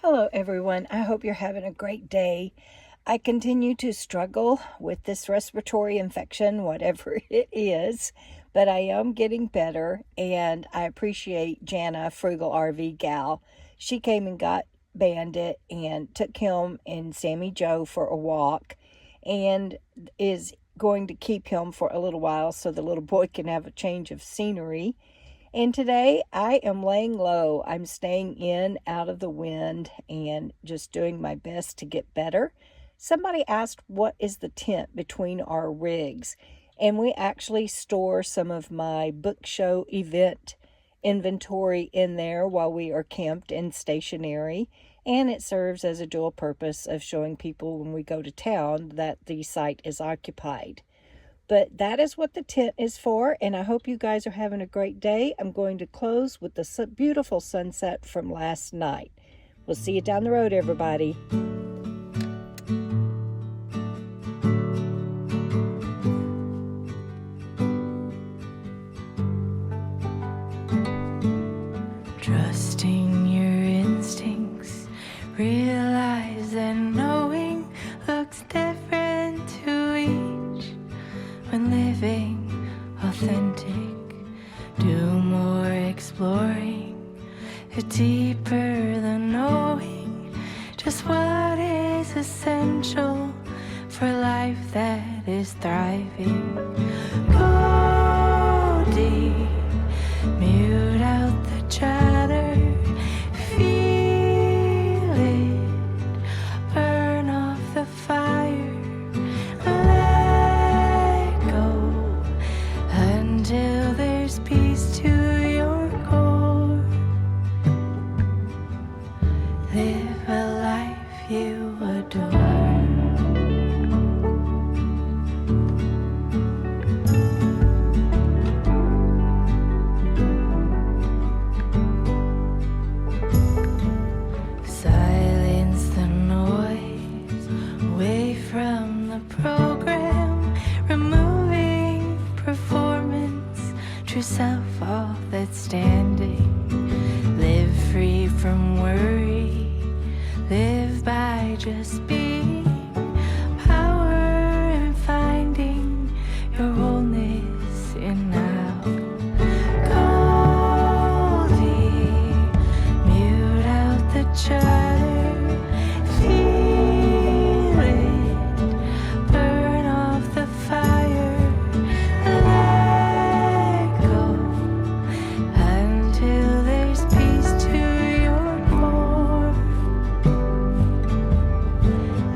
Hello everyone, I hope you're having a great day. I continue to struggle with this respiratory infection, whatever it is, but I am getting better, and I appreciate Jana, Frugal RV gal. She came and got Bandit and took him and Sammy Joe for a walk and is going to keep him for a little while so the little boy can have a change of scenery. And today I am laying low. I'm staying in, out of the wind, and just doing my best to get better. Somebody asked, what is the tent between our rigs? And we actually store some of my book show event inventory in there while we are camped and stationary. And it serves as a dual purpose of showing people when we go to town that the site is occupied. But that is what the tent is for, and I hope you guys are having a great day. I'm going to close with the beautiful sunset from last night. We'll see you down the road, everybody. Trusting your instincts, realize that knowing looks different to each. When living authentic, do more exploring, deeper than knowing just what is essential for life that is thriving. Go deep, mute out the chatter, feel it, burn off the fire. Until there's peace to your core. Live a life you adore. Silence the noise, away from the program, removing performance, true self, all that's standing. Live free from worry, live by just being. Power in finding your wholeness in now. Go deep, mute out the chatter, feel it, burn off the fire. Until there's peace to your core.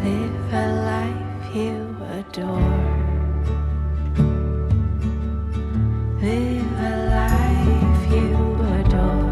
Live a life you adore. Live a life you adore.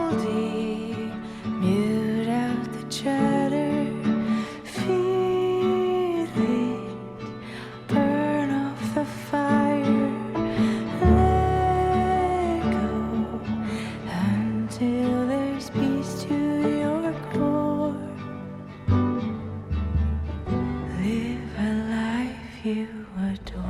Goldie, mute out the chatter, feel it, burn off the fire, let go until there's peace to your core. Live a life you adore.